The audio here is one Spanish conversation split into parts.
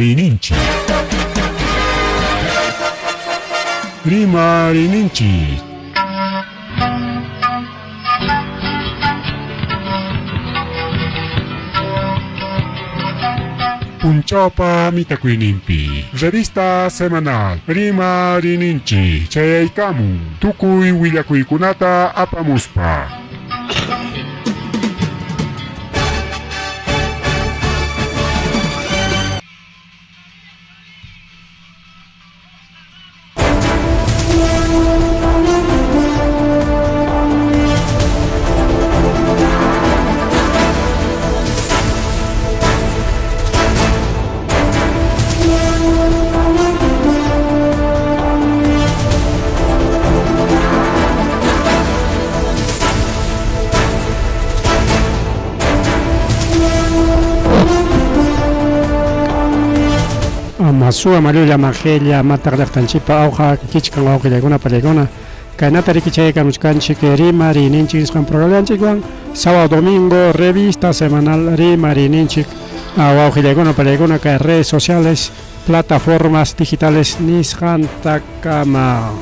Rimarininchi. Rimarininchi. Punchaupa mitakuinimpi. Revista semanal Rimarininchi. Chayaykamu. Tukuy willakuykunata apamuspa. Masua Marulla Magelia Matarlaftanchipa Auja Kichkan Auja Palegona Kainata Rikicheka Muscanchi que Rimarininchik con Progalanchikwan sábado domingo revista semanal Rimarininchik Auja Palegona que redes sociales plataformas digitales Nishan Takama.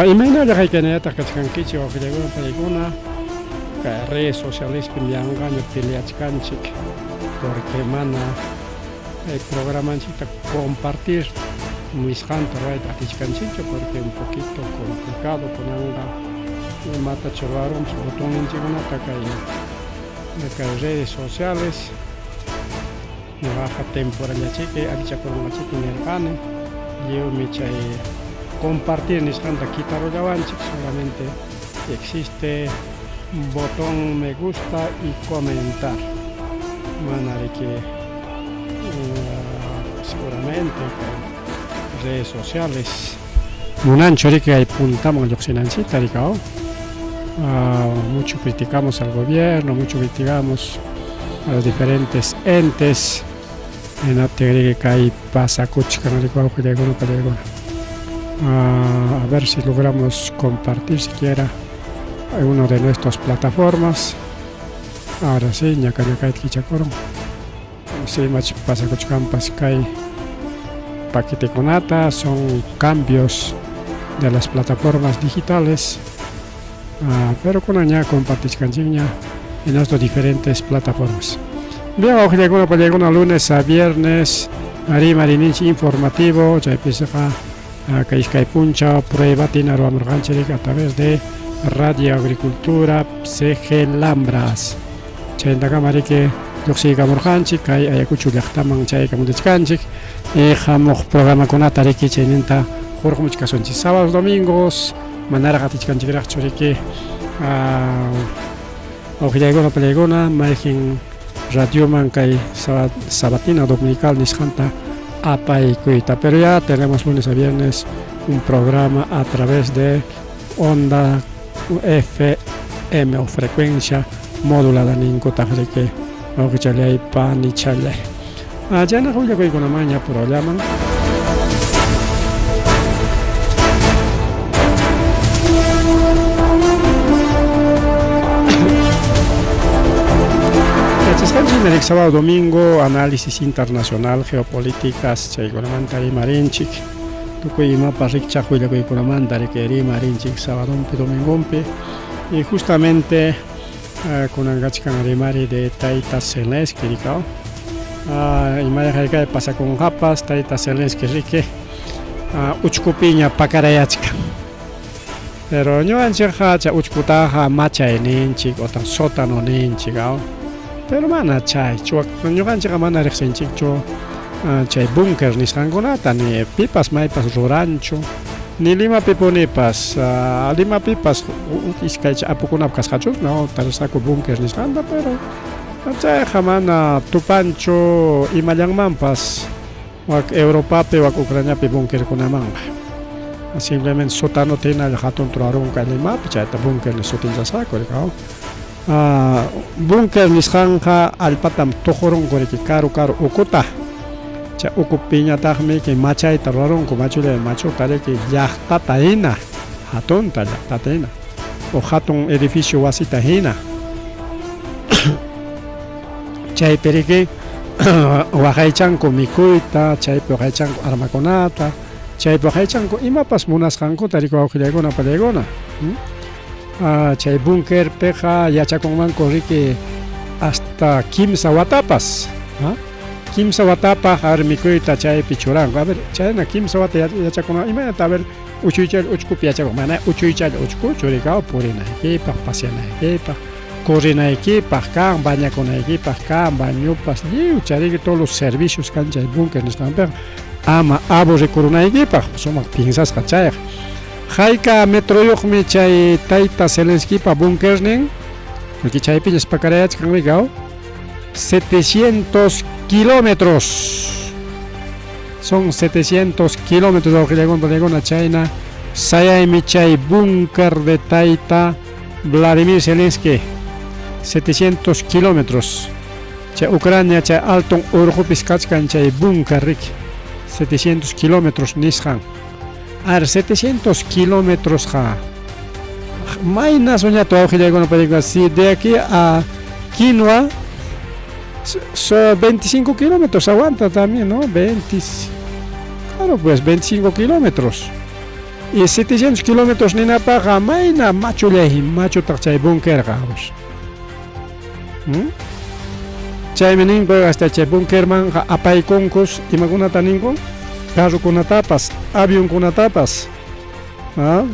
Imagina que hay que tener kichi o peliguna que redes sociales pinyangan y peleachkanchik porque mana el programa chita compartir mis cantos achkanchik porque un poquito complicado con anga mata chorvaron su botón en chiguna que redes sociales me baja temporada chique alicha con una chique nergane yo me chay compartir en Islanda quitarlo yavanchik solamente existe un botón me gusta y comentar manera que seguramente que redes sociales un ancho que hay puntamos lo que mucho criticamos al gobierno, mucho criticamos a los diferentes entes en la teoría que hay pasa a ver si logramos compartir siquiera una de nuestras plataformas. Ahora sí, ñaca kichakoro. Sí, mach pasa cochcampas kai paquete conata son cambios de las plataformas digitales. Pero con aña compartir canchiña en nuestras diferentes plataformas. Bien, hoy llegó lunes a viernes, Rimarininchi informativo, ya empieza Kaiskai Puncha, prueba Tinaro Amorgancherik a través de Radio Agricultura CG Lambras. Chendagamarike, Yoxiga Morganchik, Kai Ayacuchu Yachtaman Chaika Mudechkanchik, Jamoj programa con Atariki Chenenta, Jorge Muchkasonchi, sábados, domingos, Manara Gatichkanchik Chorike, Ojiagona Pelegona, Maijin Radio Mankai Sabatina Dominical Nishanta. Pero ya tenemos lunes a viernes un programa a través de onda FM o frecuencia modulada en Cotajrique, aunque chale hay pan y chale. Ya no voy a ir con la maña programa. El sábado domingo análisis internacional geopolíticas chaygonamanta Rimarinchik tukuy mapa rikcha huilakuy kunamanta Rimarinchik sábado domingo y justamente con angachkan Rimari de Taita Zelensky rikao imaya pasa con japas Taita Zelensky rike uchkupiña pakarayachka pero ñuanchikqa cha uchkutaqa machay ninchik o tan sótano ninchik pero mana chay chuak ñuqanchikqa mana riqsinchikchu chay búnker nisqankunata ni pipas maypas ruranchu ni Lima pipunipas, Lima pipas, iskay apukunap kaskachus, no, tarsaku bunker nisqanta, pero chay jamana tupancho imallanmanpas, wak Europapi, wak Ucraniapi bunker kunamanga. Simplemente sótano tiene el hatun turarunqa Limapi, chayta bunker ni sutinchasaqku rikaw. Bunker nisqanqa allpatam tuqurunquriki karu ukuta. Chay uku piñataqmi ki machayta rurarunku machulay machuta riki llaqtata hina, hatunta llaqtata hina, o hatun edificio wasita hina. Chaypi riki waqaychanku mikuyta, chaypi waqaychanku armakunata, chaypi waqaychanku imapas munasqankuta rikuwawqillaykuna pallaykuna. Chay bunkerpiqa yachakunmanku riki hasta kimsa watapas. Kimsa watapaq mikuyta chaypi churanku. A ver, chayna kimsa wata yachakuna imanata a ver uchuychalla uchkupi yachakun. Mana uchuychalla uchku churikaw purinaykipaq, paseanaykipaq, corrinaykipaq kan, bañakunaykipaq kan, bañupas, lliw chariki todos los servicios kan chay bunker nisqanpiqa. Ama aburrikurunaykipaq sumaq pinsasqa chayqa. Hayka metroyuqmi chay tayta Zelenskipa bunkernin, porque chaypi nispakarayachkanmi kaw 700 kilómetros. Son 700 kilómetros de China. Sayaymi chay bunker de tayta Vladimir Zelensky. 700 kilómetros. Chay Ucrania chay altun urqupis kachkan chay bunker rik. 700 kilómetros nisqan. A ver, 700 kilómetros ja. Mayna soñato awqillaykuna película. Si de aquí a Quinoa 25 kilómetros aguanta también, ¿no? 20, claro, pues 25 kilómetros. Y 700 kilómetros ni nada para mayna machulehi, machu tachay bunker gabos. Chay meningo hasta chay bunker man apay konkus y maguna taningo. Carro con tapas, avión con tapas.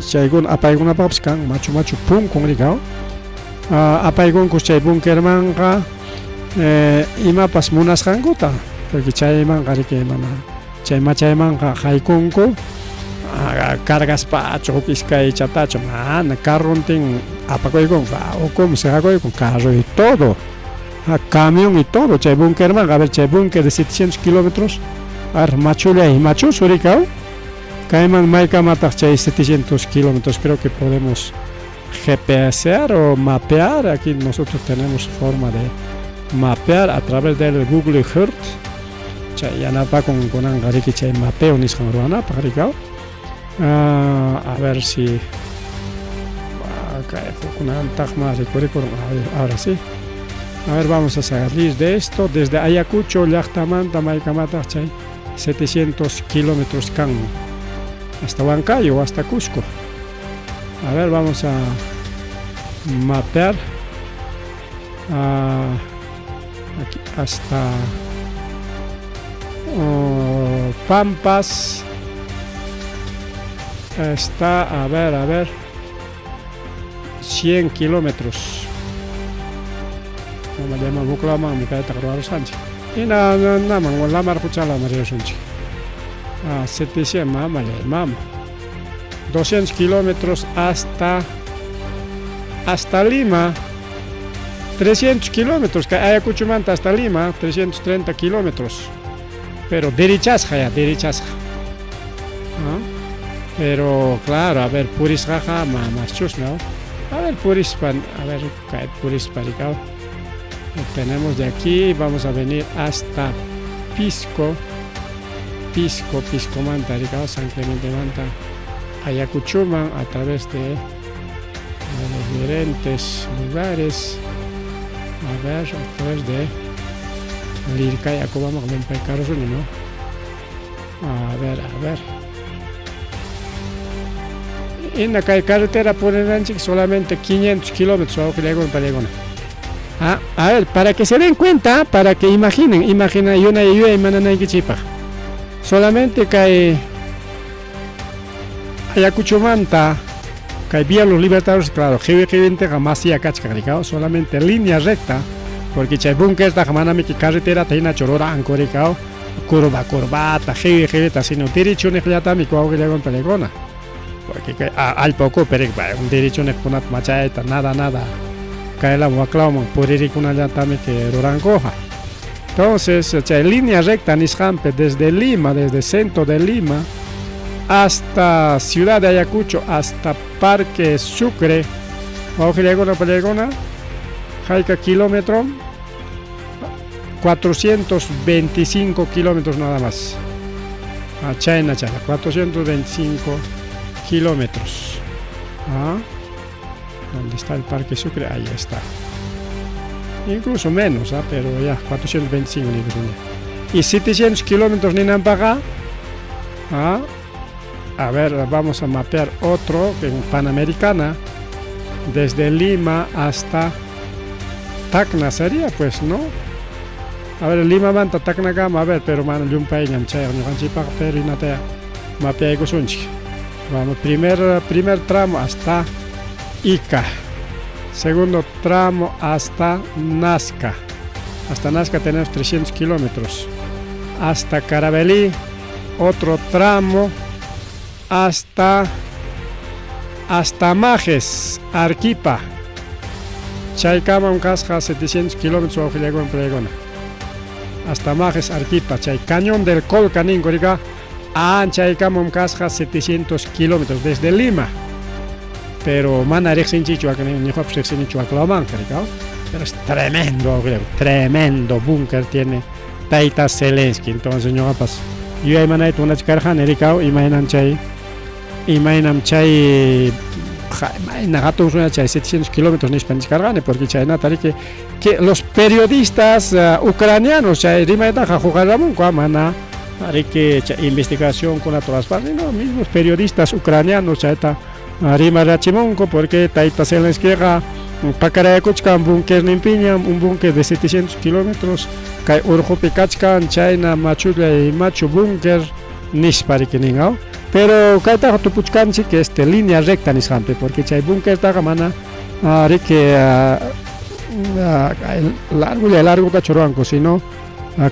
Chay gun apay con paps kan machu pum con rigao. Apay konkus chay bunker man imapas munasqankuta, porque chaymanqa riki mana chaymanqa haykunku cargaspachu iskaychatachu mana carrontin apakuykunqa ukum siqakuykun carro y todo, camión y todo chay bunkermanqa. A ver, chay bunker de 700 kilómetros ar machulay machusu rikaw kayman maykamataq chay 700 kilómetros. Creo que podemos GPSear o mapear. Aquí nosotros tenemos forma de mapear a través del Google Earth. Chay yanapa con angariki chay mapeo nisqan ruwanapaq rikaw. A ver si ahora sí. A ver, vamos a salir de esto. Desde Ayacucho llaqtamanta maykamataq chay 700 kilómetros kan hasta Huancayo o hasta Cusco. A ver, vamos a mapear aquí hasta Pampas. Está, a ver 100 kilómetros. No me llama Buclama, me cae Tagrado Sánchez. Y nada, la marpuchala María Sunchi. 700, mama. 200 kilómetros hasta Lima. 300 kilómetros, que Ayacuchumanta hasta Lima, 330 kilómetros. Pero derechasja ya, derechasja. Pero claro, a ver, Puris jaja, más chus, ¿no? A ver, Purispan, a ver, cae Purisparicao. Tenemos de aquí, vamos a venir hasta Pisco Manta, Ricao, San Clemente Manta, Ayacuchuman, a través de diferentes lugares. A ver, a través de Lirca y Acobama, como en Paicaros, ¿no? A ver. En la carretera por el rancho solamente 500 kilómetros a Polígono. A ver, para que se den cuenta, para que imaginen y una y manana y chipa. Solamente que Ayacuchumanta, que vía los libertadores, claro, GV20 jamás y acá solamente línea recta, porque chay bunker está jamás que carretera tiene chorora ancoricao, curvata, GV, sino derecho necesiata mi coago que llega en Polígono. porque al poco pero un derecho ne kunat machaita nada kaila waklaman puriri kunalla también que Rurancoja. Entonces, línea recta Nisjampe desde Lima, desde centro de Lima hasta Ciudad de Ayacucho, hasta Parque Sucre, Ojilegona, Jaica kilómetro, 425 kilómetros nada más. A China, 425 kilómetros. ¿Dónde está el Parque Sucre? Ahí está. Incluso menos, pero ya 425 y 700 kilómetros ni Nampaga. A ver, vamos a mapear otro que en Panamericana, desde Lima hasta Tacna sería, pues, ¿no? A ver, Lima manta Tacna Gama, a ver, pero man Lumpa y Ñamchay, Ñanchipa, pero Inatea, mapea y Gusunchi. Vamos, primer tramo hasta Ica. Segundo tramo hasta Nazca. Hasta Nazca tenemos 300 kilómetros. Hasta Carabelí, otro tramo hasta Majes, Arequipa. Chaicama, un casja 700 kilómetros o en Pregona. Hasta Majes, Arequipa. Chay Cañón del Colcanín, Gorica. Chaicama, un casja 700 kilómetros desde Lima. Pero pero es tremendo búnker tiene Taita Zelensky. Entonces yo yo hay manera una chicarjan ericao imaginam chay nagato suena chay 700 kilómetros ni hispanchicargane porque chay natari que los periodistas ucranianos chay rimaita jajugaramon mana que investigación con la todas partes no mismos periodistas ucranianos chay Rima Rachimonco porque Taita Zelensky Pacarayacuchcan búnker nimpiña un búnker de 700 kilómetros Kai Urjupicachcan China Machu búnker Nishparikiningao pero Kaita Tupuchcanchi que línea recta Nisjampe porque chay búnker tagamana largo cachoranco sino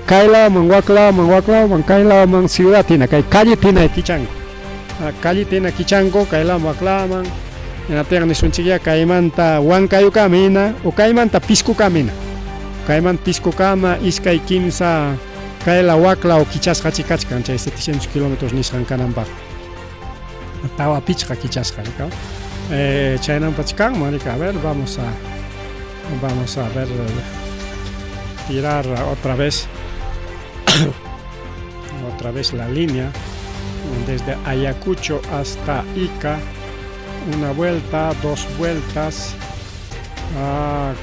Kaila Manguacla Kaila Man ciudad tina Kai calle tina Kichango calle tiene Kichango, Kaila Maclaman, en la tierra de Sunchigia, Caimanta, Huancayo camina, o Caimanta Pisco camina. Caiman Pisco cama, Isca y Kimsa, Kaila Huacla o Kichas Hachikachkan, 700 kilómetros Nisran Canamba. Tawa Pichka Kichas Hachikao. Chainan Pachkan, Mónica, a ver, vamos a ver, tirar otra vez la línea. Desde Ayacucho hasta Ica, una vuelta, dos vueltas,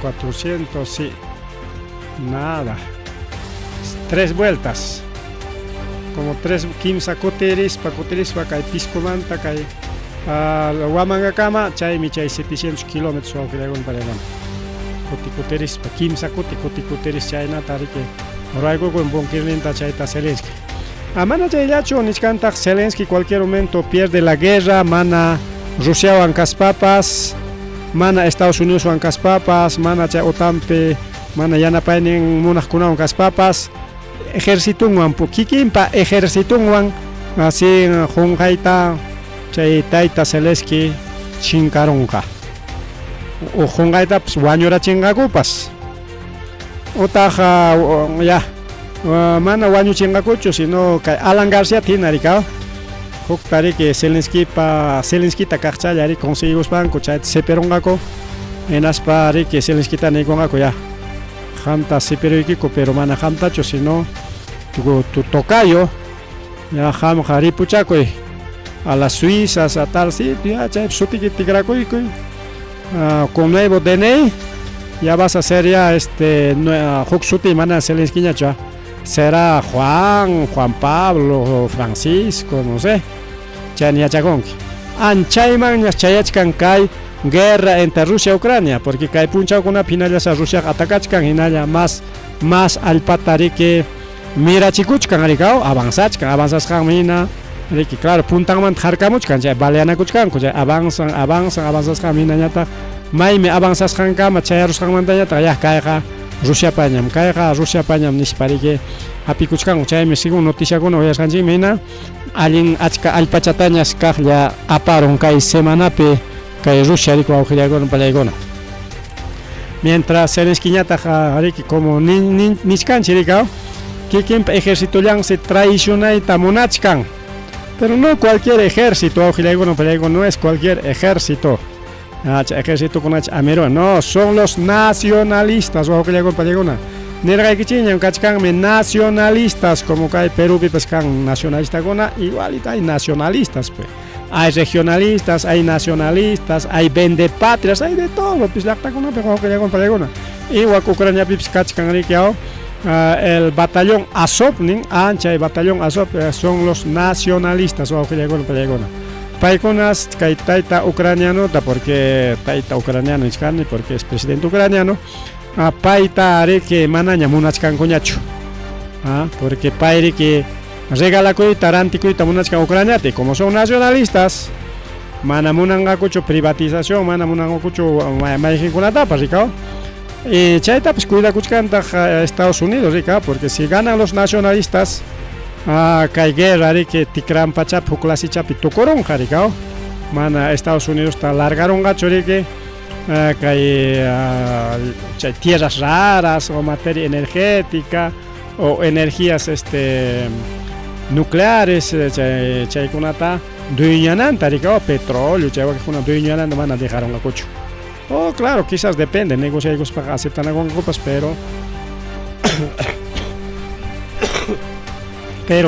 400, sí, nada, 3 vueltas, como 15 coteris, para Piscomanta, Huamangacama, chay 700 kilómetros, o que le hago un paredón, coteris, 15 coteris, chay natari que, Raigo con Bonkirlinta, chay Zelensky. Mana Chayacho, Niskantak Zelensky cualquier momento pierde la guerra, mana Rusia o Ancaspapas, mana Estados Unidos o Ancaspapas, mana Otampe, mana Yanapainen Monajcuna o Ancaspapas, ejército un poquiquimpa, ejército un así Junjaita, Taita Zelensky, Chincaronca, o Junjaita, pues Guanyora Chingacupas, Otaja, ya. Mana Wañu Chingacucho, sino que Alan García tiene aricao. Hoktari que Zelensky takachayari conseguimos banco, chay seperongako. En aspari que Zelensky tanegongako ya. Hamta seperoikiko, pero mana hamtacho, sino tu tocayo. Ya ham haripuchaco a las Suizas, a tal sitio, ya chay sutiquitigracoico. Con nuevo DNI, ya vas a hacer ya Hoksuti mana Zelensky ya. Será Juan Pablo, Francisco, no sé. Chania Chagonki. Anchayman Chayachkan Kai guerra entre Rusia y Ucrania, porque Kai puncha con una pinalla a Rusia atacachkan y nada más al patari que mira chikuchkan aricao, avanzachkan mina. Que claro, puntan man jarkamuchkan, ya baleana kuchkan, ya avanzas mina ñata. Maime avanzas kama chayarus mantanya ya caeja Rusia pañam kayqa Rusia pañam nishpariki apikuchkan chaymi según noticiakuna uyashkanchik mina allin achka allpachatañas kaqlla aparon kay semanapi kay Rusia riku awqillaykunan pallaykuna. Mientras Zelenskiñataqa riki como nishkanchik rikaw kikinpa ejércitollansi traicionayta munachkan, pero no cualquier ejército awqillaykunan pallaykuna, no es cualquier ejército. Ejército con amero, no, son los nacionalistas o que llegó para llegar. Nirga kichiña kachkanme nacionalistas como que hay Perú pescan nacionalista gona, igual hay nacionalistas pues. Hay regionalistas, hay nacionalistas, hay vendepatrias, hay de todo, pues la con pero que llegó para llegar. Igual Ucrania pips kachkan rikiao. El batallón Azov, ancha el batallón Azov son los nacionalistas o que llegó para llegar. Paikonas kay taita ucraniano da porque taita ucraniano iskani porque es presidente ucraniano paita are que manaña munachkan coñacho porque paire que regala koy taranti koy munachkan ucraniate como son nacionalistas mana munanga kucho privatización mana munanga kucho maiji kunata pasicao y chaita pues cuida kuchkanta Estados Unidos rica porque si ganan los nacionalistas kay guerra que tikran pachap huklasi chapi tukoron jarikao mana Estados Unidos ta largaron gachori que kay tierras raras o materia energética o energías nucleares chay kunata duiñanan tarikao petróleo chay kuna duiñanan mana dejaron gacocho. Oh claro, quizás depende, negocios para aceptar algunas copas, pero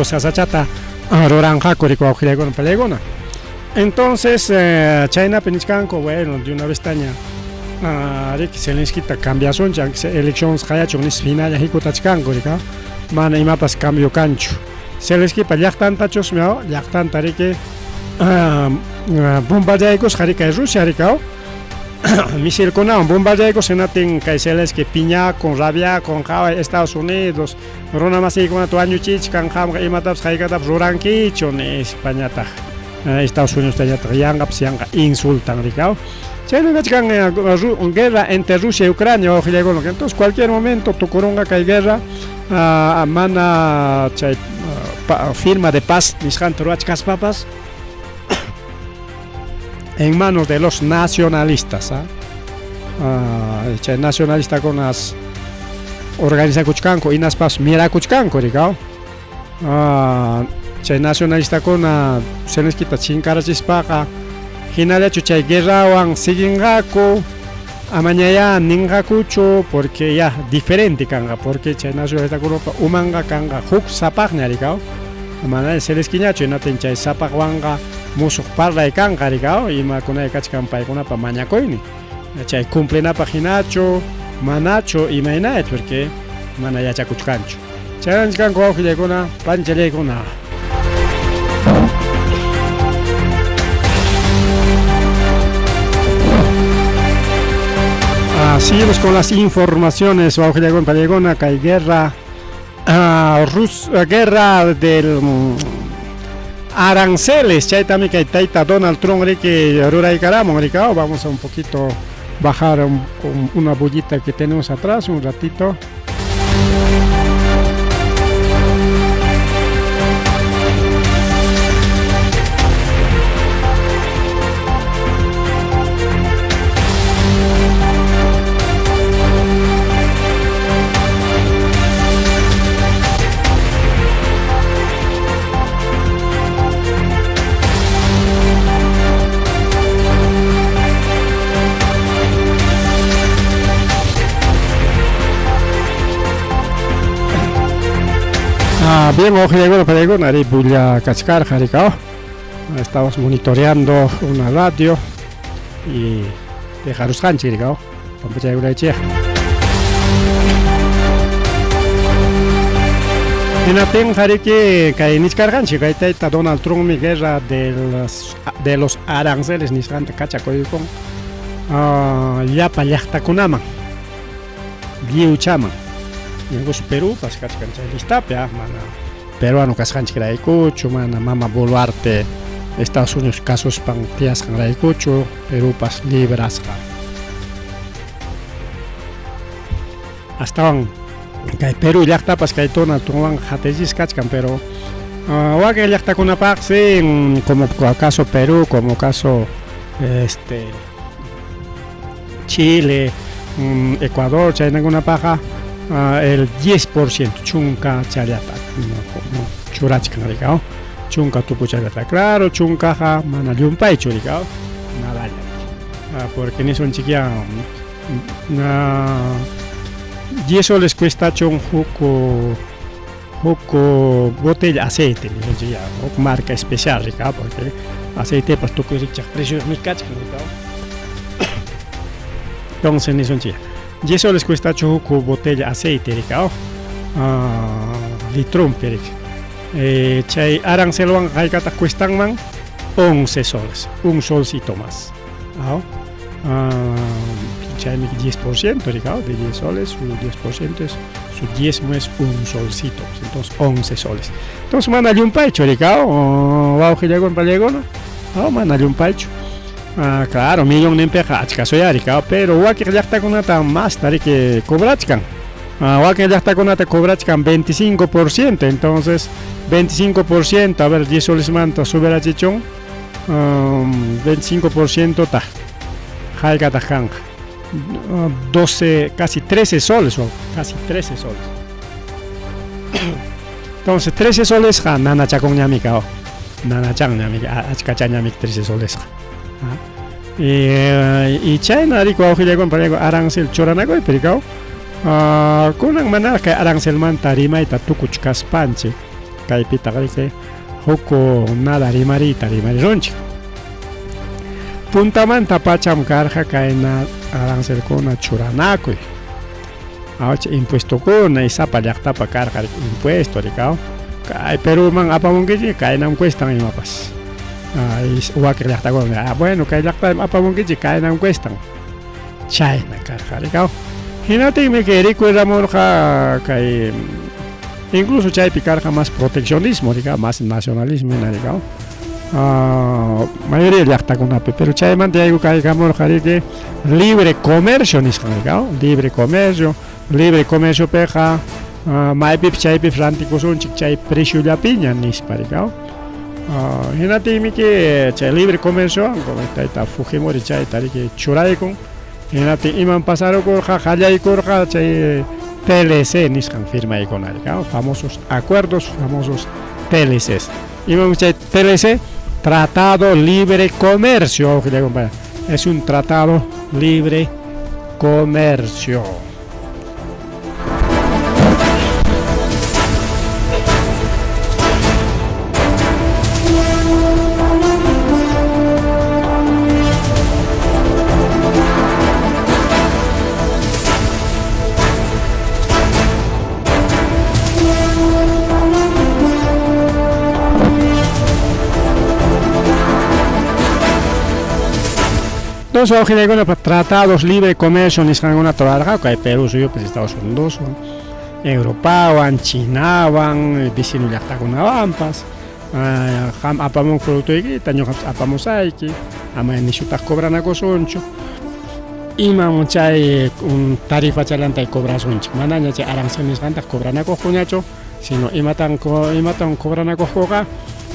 se asachata roranja corrico con pelegona. Entonces China penichkanko bueno de una vez taña Rick Zelensky ta cambiación ya elecciones haya chonis final ya hikutachkanko rika mana imapas cambio cancho Zelensky pa llaqtan tachos meo llaqtan tarike bombardeos harika Rusia rikao misil con bombardeos senatin kay Zelensky piña con rabia con Java Estados Unidos rona masi con tu año chich kan ham imatap haikatap ruranki chon España ta Estados Unidos ta yanga psianga insultan rikao chayno gachkan guerra entre Rusia y Ucrania o entonces cualquier momento tokoronga kay guerra mana chay firma de paz nishan troachkas papas en manos de los nacionalistas. Nacionalista con las organiza Kuchkanko y Naspas mira Kuchkanko, rigao. Nacionalista con Zelensky Tachinkaras Chispaka, Hinale Chuchay Guerra Wang Sigingako, Amañaya Ningakucho, porque ya diferente kanga, porque nacionalista con Umanga Kanga, Huk Sapagna, rigao. Amana Zelensky Nacho, Natenchay Sapagwanga. Musuh parla y kanga rigao y ma kuna kachkan paikuna pa mañakoini chay cumple na paginacho manacho y mainait porque mana ya chakuchkancho chay kan ko hijekuna panchelekuna. Seguimos con las informaciones o hijekuna palegona kay guerra guerra del aranceles, chay también que taita Donald Trump que ruray caramo, vamos a un poquito bajar una bullita que tenemos atrás un ratito. Bien, nari bulla cachcar jaricao. Estamos monitoreando una radio y dejaros canchiricao. Vamos a ir Inaten jariki que niscarganchi que está Donald Trump mi guerra de los aranceles niscanta cachacoyucon. Ya pallachta kunama. Biuchama. Yengos Perú pas kachkan listapia mana peruano kaskanchik raikuchu mana mama Boluarte Estados Unidos casos pantias raikuchu Perú pas libras astawan kay Perú llaqtapas kay Tonaltuwan hatillis kachkan, pero waqay llaqtakunapaqsi como caso Perú, como caso Chile, Ecuador, chaynakunapaqa el 10% chunka challata churachkan rikao, chunka tupu challata, claro chunkaqa mana llumpaychu rikao, nada porque ni son chiquia 10 soles cuesta un poco botella aceite, marca especial rikao, porque aceite pues tu precios mi cachkan rikao. Entonces ni son chiquia 10 soles cuesta un botella aceite rikao, litrón perik. Chay arancelwan haykata cuestan man 11 soles, un solcito más. Chay 10% rikao, de 10 soles, su 10% es su 10 es un solcito, entonces 11 soles. Entonces mana llumpaycho rikao, wauqillawan pallegona, mana llumpaycho. Claro, millón nempeja achkaso ya rikao, pero waqay llaqtakunata más tari que cobrachkan. Waqay llaqtakunata cobrachkan 25%, entonces 25%, a ver 10 soles manta subera chichón, 25% ta haykata kanja 12, casi 13 soles o casi 13 soles. Entonces 13 soles ja nana chakon ñamika, nana chan ñamika, achkacha ñamik 13 soles. Y chayna rico auxillagon para arancel choranagoy perikao, kunan mana kay arancel manta rimayta tukuchkaspanchik kaypita rike hoko nada rimarita rimarironchik. Puntamanta pacham karja kayna arancel kuna churanakuy. Awcha impuesto kuna isapa llaqtapa karja impuesto rikao. Kay Perú man apamunkichi kaynam cuestan imapas. Waqay llaqtakuna bueno kay llaqta apamunkichi kaynam cuestan. Chayna karja rikao. Hinatinmi que recuerdamorja kay incluso chaypi karja más proteccionismo rikao, más nacionalismo rikao. Mayoría llaqtakunapi, pero chaymanta yayku kaykamurqa riki libre comercio nisqan rikao, libre comercio peqa maypipi chaypi rantikusunchik chay preciollapiña nispa rikao. Hinatinmi que chay libre comercio como tayta Fujimori chayta riki churaykun, hinatin iman pasarukurqa qallaykurqa chay TLC nisqan firmaykuna rikao, famosos acuerdos, famosos TLCs. Iman chay TLC, Tratado Libre Comercio, es un tratado libre comercio. Entonces, tratados libre comercio ni san una tolarga, que Perú suyo pues Estados Unidos, Europa, China, vecino ya está con avampas, apamón producto y taño apamosaiki, ama ni chutas cobran a cosoncho, y mamuchay un tarifa chalanta y cobra soncho, manaña che aranceles gantas cobran a cojonacho, sino imatan cobran a cojoga,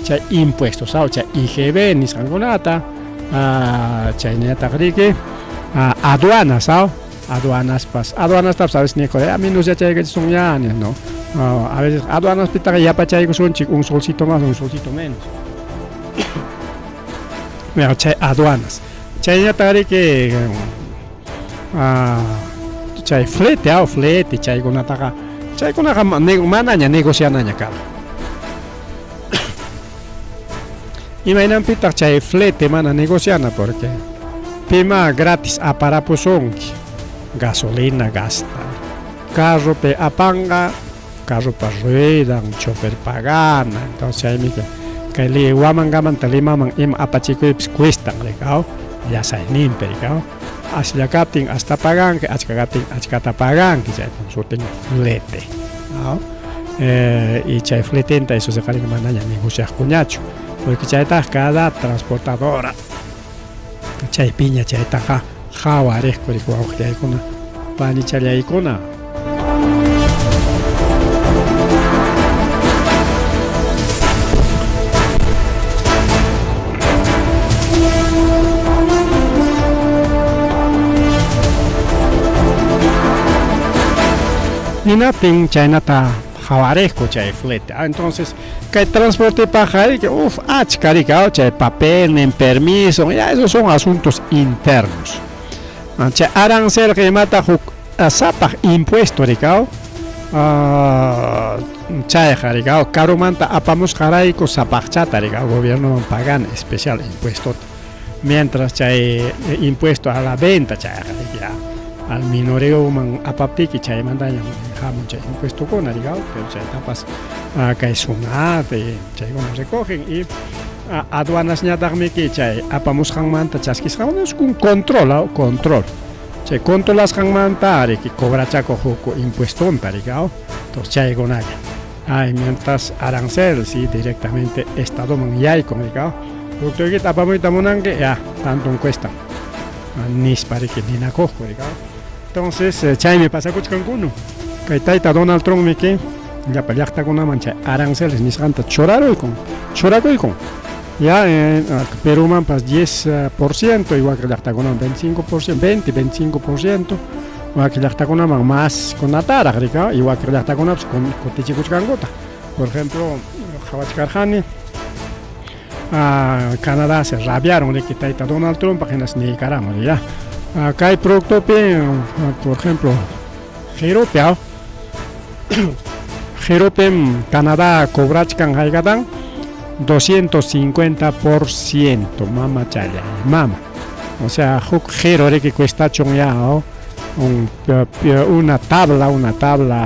chay impuestos, o sea, IGB ni sangonata. Chayneta riki aduanas, aduanas sabes ni a mí no se chay que son ya no, a veces aduanas pita ya pa chay que son un solcito más, un solcito menos. Mira, chay aduanas, chayneta riki chay flete, chay con ataca, chay con una manaña negocianaña cara. Imagínate pita chay flete mana negociana porque pima gratis aparapusonki, gasolina gasta, carro pe apanga, carro pa ruedan, chofer pagana, entonces ahí que le guaman gaman talimaman im apachico cuestan legao, ya sai nimpe legao, así capting hasta pagan que achkata pagan que ya consulten flete, y chay flete enta eso se cari que manaña negociar cuñacho. Porque chayta cada transportadora chay piña chayta jawaresco rikuawqllaykuna pani challaykuna ninatin chaynata jawaresco chay flete. Entonces, que transporte para que achkarika, chay papel, en permiso, ya esos son asuntos internos. Chay arancel que mata zapag impuesto, ricao. Chay jaricao, carumanta apamos jaraico zapachata, ricao, gobierno pagan especial impuesto. Mientras chay impuesto a la venta, chay jaricao. Al minoreo man apaptiki chay mandaña jamón chay impuesto con arigao, pero chay tapas que es una chay cuando recogen y aduanas ñatagme que chay apamos hangmanta chaskis jamón es un control chay controlas hangmanta ari que cobra chaco joco impuesto on arigao, entonces chay con ay mientras arancel sí directamente estado man yai con arigao, porque que tapamos tamonangue ya tanto cuesta nis para que ni na cojo arigao. Entonces, chay me pasa con Cancún. Que taita Donald Trump me que ya peleaste con una mancha aranceles ni santa choraro con. Ya en Perú man pas 10%, igual que la con un 25%, 25%, igual que la con una más con atara, rica, igual que la con tichi cuchcangota. Por ejemplo, Jawach Karhani Canadá se rabiaron de que taita Donald Trump apenas ni caramba, ya. Acá hay producto, por ejemplo, Jerope, Canadá, Cobrachcan, Haigadán, 250%, mama chaya, mama. O sea, Jero que cuesta ya una tabla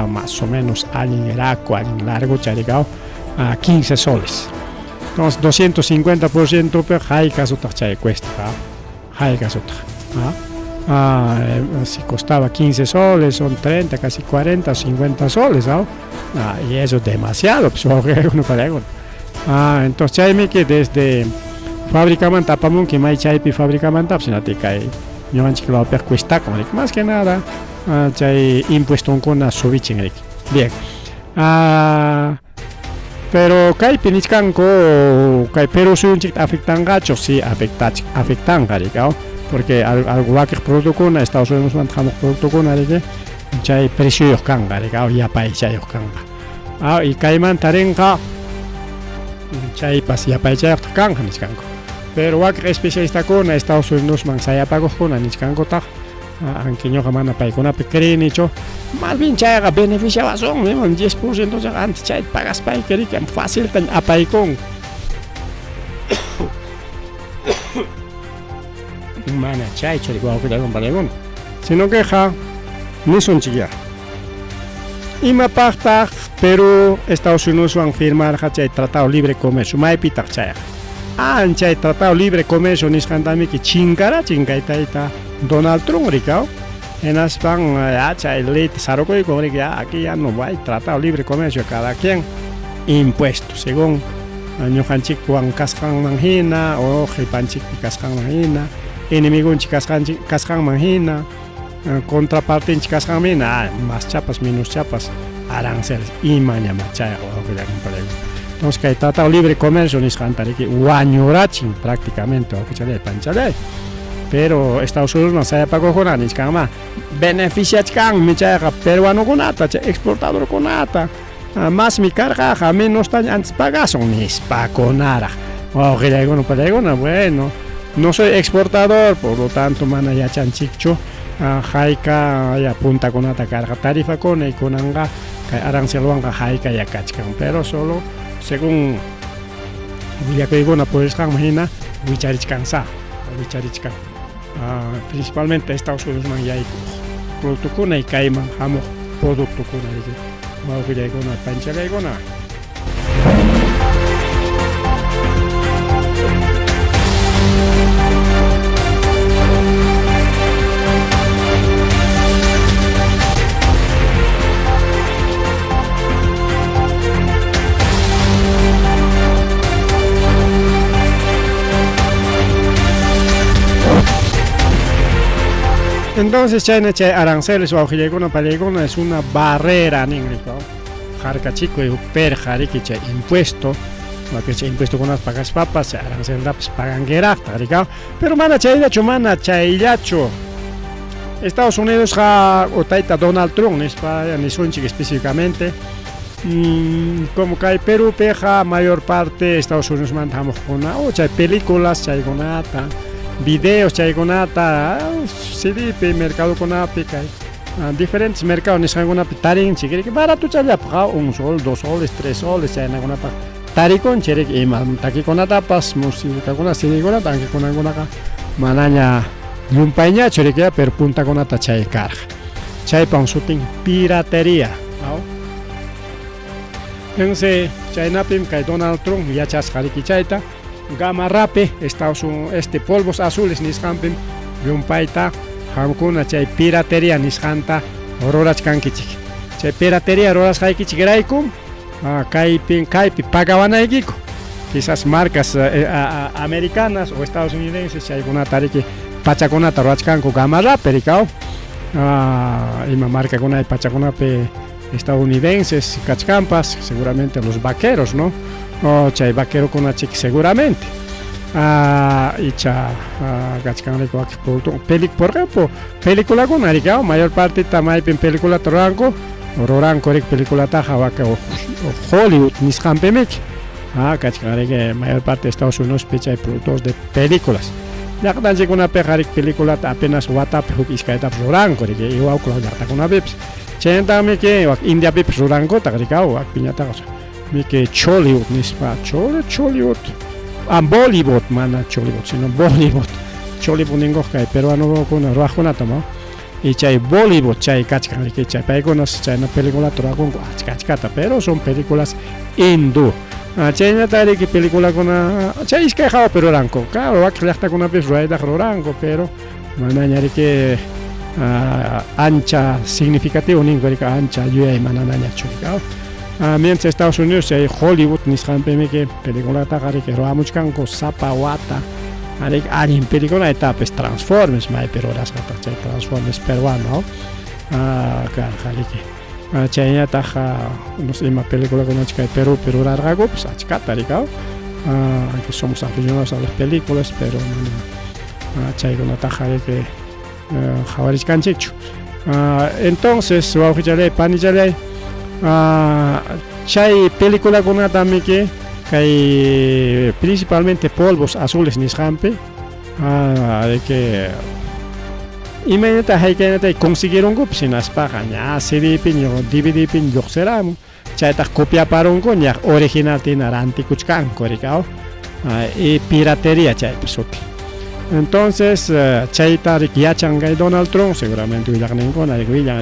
más o menos alguien eraco, alguien largo, charigao, a 15 soles. Entonces, 250% per Haikas otra chay cuesta, Haikas otra. Si costaba 15 soles, son 30, casi 40, 50 soles, ¿no? Y eso es demasiado, pues uno para uno. Entonces, chay que desde fábrica manta, tapamos que mai chay pi fábrica manta, pues no te cae. Yo antes que lo cuesta, como más que nada, chay impuesto con una subichin. Bien. Pero kai pinichkanko, kai Perú soy un chico afectan gacho, sí, afectan garicao. Porque algo va que producto con Estados Unidos manejamos producto con que chay precio yo canga ya paisa yo canga y caiman tarenga chay pas ya paisa yo canga ni cango pero va que especialista con Estados Unidos man saya pago con ni cango ta aunque yo jamás pago con pequeño cho más bien chay ga beneficia bazón 10% ya antes chay pagas pay que fácil tan apay con mana chay chori guau que con palegón sino que ni son chiquilla y me pacta pero Estados Unidos van a firmar chay tratado libre comercio mai pita chay chay tratado libre comercio ni scandami que chingara ita Donald Trump ricao en aspan chay late saroko y con que aquí ya no hay tratado libre comercio cada quien impuestos según año hanchik kuang kaskan manghina o hipanchik kaskan manghina enemigo en cascan manjina, contraparte en cascan manjina, más chapas, menos chapas, aranceles y mañana chaya o que entonces que tratado libre comercio ni cantar que guañorachin prácticamente o que chale panchale. Pero Estados Unidos no se pago con anis cama beneficia can mi chaya peruano con ata, exportador con ata. Más mi carga menos tan antes pagas son mis paconara. O que no bueno. No soy exportador, por lo tanto, mana ya chanchicho, jaika ya punta con ata carga tarifa con y con anga, aranceluanga jaika ya cachcan, pero solo según ya que digo, no puedes imagina, wicharichkan, principalmente Estados Unidos man ya producto con y caiman, jamo producto con ahí, mau que ya con pancha ya con Entonces, China aranceles o aujillegona palegona es una barrera en inglés. Jarca chico y per jarique impuesto. Lo que impuesto con las pagas papas, arancel pues pagan guerra, pero mana chailacho, Estados Unidos ha otaita Donald Trump, ni sunchik específicamente. Como que hay Perú peja mayor parte Estados Unidos mandamos con chay películas, chay gonata, videos, chay gonata, CD, mercado con apica. Diferentes mercados ni san pi tarin chikiri que barato chaya paga 1 sol, 2 soles, 3 soles chay na gonata tarikon cherek imam taki konata pas música con CD gonata tanque con gonaka mananya yumpainya cherek per punta gonata chay carga chay pan shooting piratería. Entonces, China pim kai Donald Trump ya chas hariki chaita gama rape Estados Unidos polvos azules niscampim yumpaita hamkuna chay piratería niskanta roras kankichik chay piratería roras haikichik raikum kaipi pagawanaikiku quizás marcas americanas o estadounidenses chay guna tariki pachakunata roras kanku gama rape rikao ima marca guna pachakunape estadounidenses, cachcampas, seguramente los vaqueros, ¿no? O chay vaquero con una chica seguramente. Y cha cachcampa por ejemplo, película con aricao, mayor parte tamay en película toranco, roranco película taja vaca o Hollywood niscampemik. Cachcampa que mayor parte de Estados Unidos picha y productos de películas. Ya que tan una pejarik película apenas WhatsApp iskaita roranco, que igual con la con una vips. Chenta me que India pip surango tagrikao ak piñata cosa me que Chollywood nispa Chollywood Bollywood mana Chollywood sino Bollywood ningo kai peruano con rajona tama y chay Bollywood chay kachkan que chay pegonas chay na película toragon kachkata pero son películas hindú chayna tari que película con chay es que jao pero ranco claro ak lehta con una pis rueda ranco pero mana nyari que ancha significativo ninguérica ancha yuya y mananaña churicao mientras Estados Unidos hay Hollywood niscampeme que película tagari que roamuchkanko sapawata arik anin película etapes Transformers mai pero las chay Transformers peruano jali que chayna taja no sé más película con chica de Perú largo pues achkata ricao que somos aficionados a las películas pero chay con taja que Javarich Canchecho. Entonces, chay película con una también que principalmente polvos azules nishampe, de que inmediatamente consiguieron gupsinas pagaña, CD pin, DVD pin, yoxeramo, chay ta copia para un coña original tiene aranticuchcan, coricao, y piratería chay pesote. Entonces, chaita riquiachan gay Donald Trump, seguramente William con William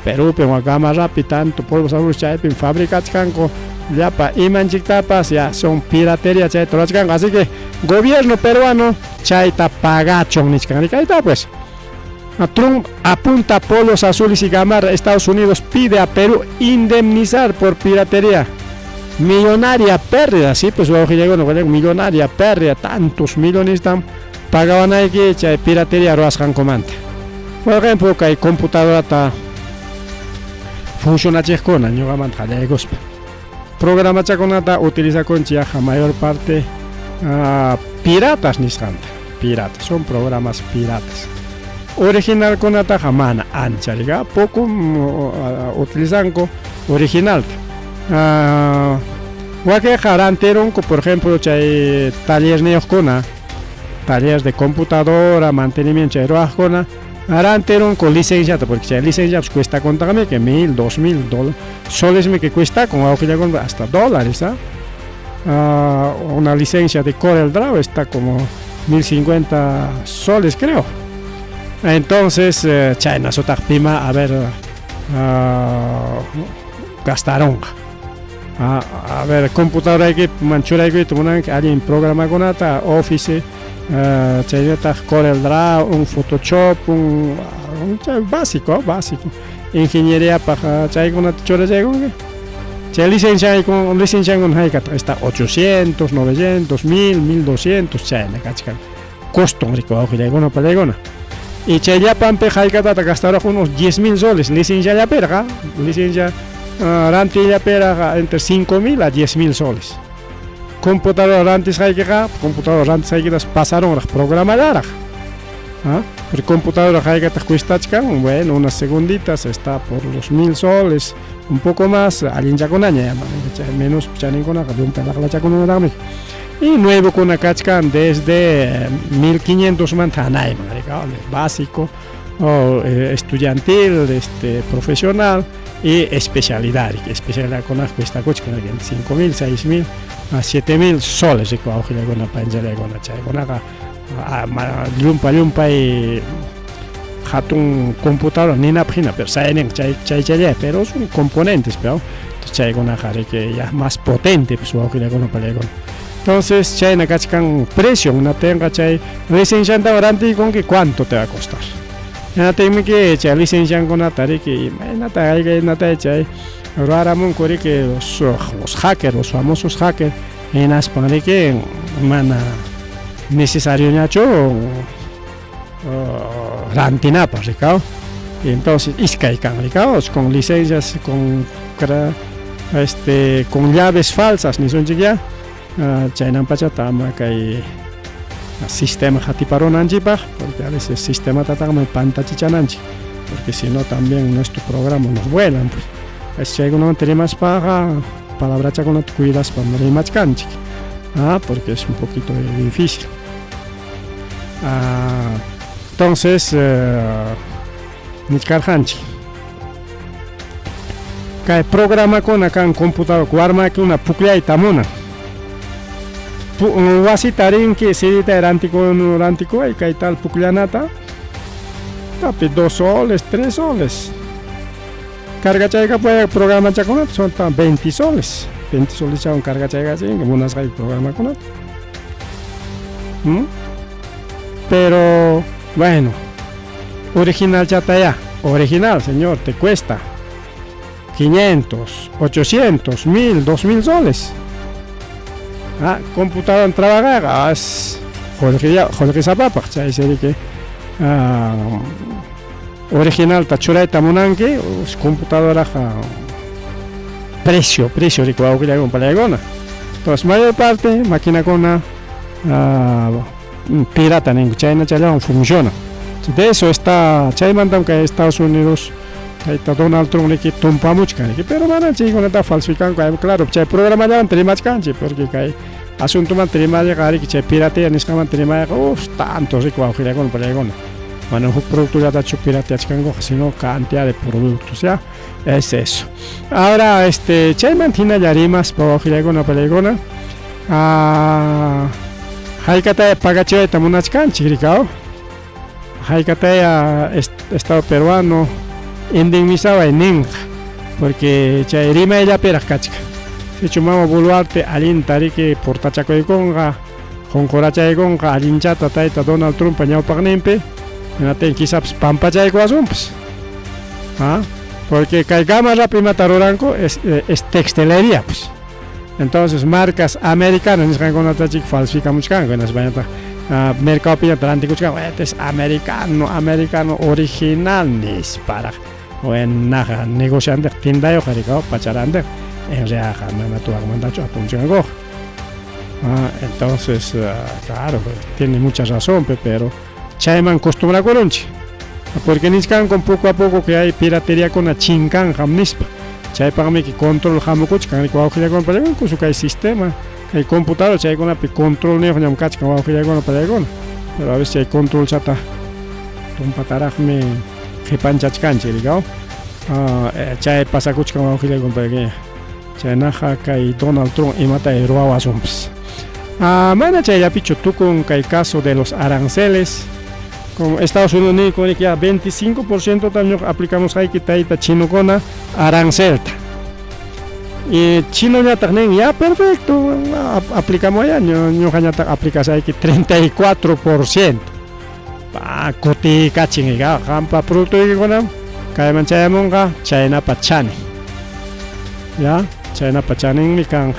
Perú, pero gama rápida, tanto polvos azules chay, en fábricas canco, ya pa imanchictapas, ya son piratería chay, todas canco, así que gobierno peruano, chaita pagachon nichcanica, pues. Trump apunta polvos azules y gamar, Estados Unidos pide a Perú indemnizar por piratería. Millonaria pérdida, sí, pues luego llegó millonaria pérdida, tantos millones tan pagaban ahí que piratería roascan comanda. Por ejemplo, que hay computadora ta funciona chescona, no gaman jale gospa. Programa chaconata utiliza con chiaja mayor parte piratas ni santa. Piratas, son programas piratas. Original con ata jamana ancha, liga poco utilizan original. Guaque jaranteron, por ejemplo, chay talleres neoscona, talleres de computadora, mantenimiento de roajcona, jaranteron con licencia, porque chay licencia pues, cuesta contarme que $1,000, $2,000 soles me que cuesta con hasta dólares, una licencia de Corel Draw está como 1,050 soles creo. Entonces, chay nasotak pima a ver gastaron. A ver, computadora que manchura que toman alguien programa con ata Office, chayota Corel Draw, un Photoshop, un básico, ingeniería para chay con ata chora chay con chay licencia con hay que está 800, 900, 1,000, 1,200 chay na kachkan. Costo rico ojo ya con palegona. Y chay ya pampe hay que gastar unos 10,000 soles, licencia ya perga, licencia Rantilla pera entre 5,000 a 10,000 soles. Computador antes hay que pasaron a programar. ¿Ah? El computador bueno, unas segunditas está por los 1000 soles, un poco más, alguien ya con aña, menos y nuevo con una cachcan desde 1500 mantanay, básico, o estudiantil, profesional y especialidad con la cuesta coche 5000, 6000 a 7000 soles y con una panjera con una lumpa y hatun computador ni na pina pero saben pero son componentes pero chay con una que ya más potente pues entonces chay na cachcan precio una tenga chay licencia garantía con que cuánto te va a costar ya tengo que chay licencia con una tarea que nata chay ahora mon corre que los hackers los famosos hackers en España que mana necesario ñacho rantinapa ricao y entonces iscaican ricaos con licencias con llaves falsas ni son ya chainan pachatama kai sistema hatiparon anjipa porque a veces sistema tatama pantachichananchi porque si no también nuestro programa nos vuelan pues si hay uno tenemos paga palabracha con las cuidas para no machcanchi porque es un poquito difícil. Entonces, Nichkarhanchi. Cae programa con acá en computador, guarda que una puclea y tamona. Wasitarin que se edita erantico y cae tal pucleanata. Tapi 2 soles, 3 soles. Carga chaiga puede programa chaconat son 20 soles. 20 soles ya un carga chaiga así, como unas hay programa con otro. Pero bueno, original ya está ya. Original, señor, te cuesta 500, 800, 1000, 2000 soles. Computador en trabajar, joder que zapapa, ya dice que original tachura tamunanque, computadora precio de cuál que le hago para la gona. Entonces, mayor parte máquina con pirata en China ya funciona. De eso está China que Estados Unidos está Donald Trump que tumpa mucho pero mana chico no está falsificando claro el programa ya entre más canche porque hay asunto mantener más llegar que pirata en esta mantener más tanto rico auxiliar con polegona bueno un producto ya está pirata chicango sino cantidad de productos ya es eso ahora China tiene ya rimas para auxiliar con polegona Haikata pagache de tamunachkan chiricao. Haikata Estado peruano indemnizaba en Ninja porque chairima ella perakachka. Se chumamos buluarte alin tarike portachaco de conga, joncoracha de conga, alin chata taita Donald Trump pañao pagnempe, en quizás pampacha de coazumps. Porque caigama la prima taroranco es textilería pues. Entonces marcas americanas con la chica falsifica mucho en España mercado pilla atlántico es americano original nis para o en naja negociante tienda yo jaricao pacharande en reaja na tu argumentacho apunchangó entonces claro tiene mucha razón pero chaiman acostumbra colonchi porque niscan con poco a poco que hay piratería con la chincan jamnispa chay para mí que control hamukuch kan ko awkhila kon pale ko su kai sistema kai computador chay con api control ne khonyam kach kan awkhila kon pale kon pero a veces hay control chata tum pataraj me khipan chach kan chirigao chay pasa kuch kan awkhila kon pale chay naja kai Donald Trump imata eroa asumps mana chay ya pichu tukun kai caso de los aranceles como Estados Unidos con ya 25% también aplicamos ahí que taita chino con arancel y chino ya también ya perfecto aplicamos allá no ya aplicas ahí que 34% pa coti caching ga hampa producto que con kaya manchaya monga China pachani ya China pachani mi kan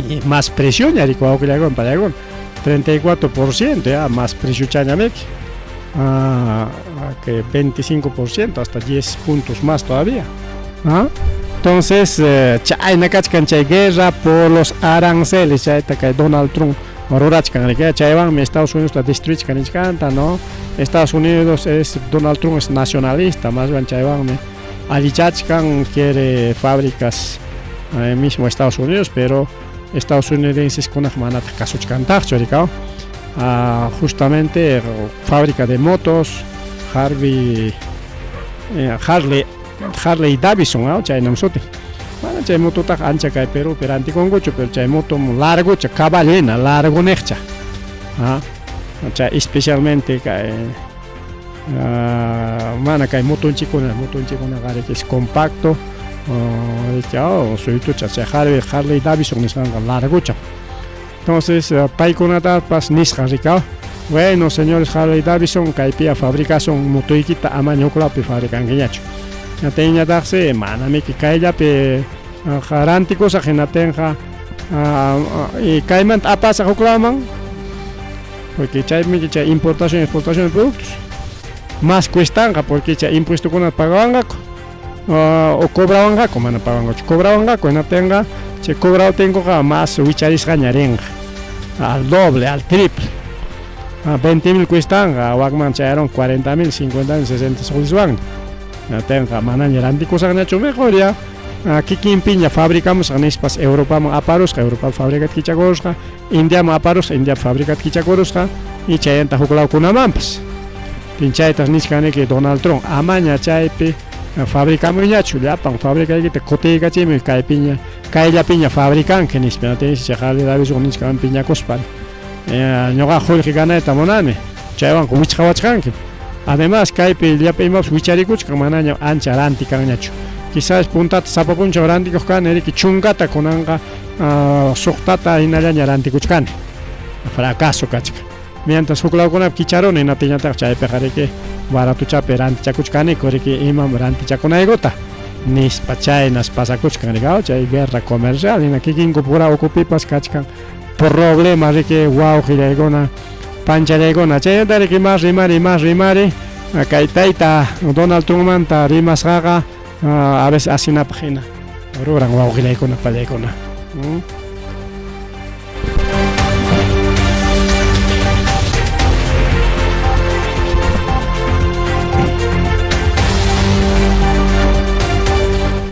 y más presión ya digo que le hago en Paragon 34% ya más presión chañamec que 25% hasta 10 puntos más todavía entonces China cachcan guerra por los aranceles ya está que Donald Trump rurachkanrika chaywanmi Estados Unidos destruichkanchkanta, ¿no? Estados Unidos Donald Trump es nacionalista, más bien chaywanmi allichachkan, quiere fábricas mismo Estados Unidos, pero estadounidenses kunaj manata kasuchkantaqchu rikaw. Justamente fábrica de motos Harley Davidson, chay namsuti. Mana chay moto tak ancha kay Perú pero anticongocho, pero chay moto largo cha caballena largo necha. Chay especialmente kay mana kay motonchikuna gari que es compacto. Soy cha Harley Davidson es largo cha. Entonces, paikunata pas nisqa rikaw. Bueno, señores Harley Davidson, kaypia fabricación motoykita ama ñuqlapi fabricankiñachu. Ñatayñataqsi manami kayllapi garantikusaq hinatinqa kaymanta apasaq huklaman, porque chaymi chay importación exportación de productos más cuestanqa, porque chay impuestokunata pagawanqaku o cobrawanqaku, mana pagawanqachu, cobrawanqaku hinatinqa chay cobrado tengoqa más wicharisqa ñarinqa al doble, al triple. 20.000 cuestanqa, wakman chayaron 40.000, 50.000, 60 soles. Tenga mana ñarantikusaqñachu mejor ya. Kikinpiña fabricamos nispas Europaman aparusqa, Europa fabricat kichakurusqa, Indiaman aparusqa, India fabricat kichakurusqa, y chayanta huklawkunamanpas. Pinchaytas nishkaniki Donald Trump amaña chaypi fabricamuñachu, llapan fabricaykita kutiykachimi kayllapiña fabricanki nispa, chay Harley Davidson nishkaman piñakuspa. Ñuqa qullqi ganayta munani, chaywanqa wichqawachkanki. Además, kaypi llapi imapas wicharikuchkan manaña ancha rantikanñachu. Quizás puntata sapapunchaw rantikuq niriki chunkata kunanqa suqtata hinallaña rantikuchkani. Fracaso kachka. Mientras huklawkunapi kicharuni hinatiñataq chaypiqa riki baratuchapi rantichakuchkani riki imam rantichakunaykuta nispa chaynas pasakuchkan rikaw, chay guerra comercial hina kikinku pura ukupipas kachkan problema riki wawqillaykuna panchallaykuna chayta riki más rimari kay tayta Donald Trump manta rimasqaqa a veces asinapaq hina ruran wawqillaykuna pallaykuna.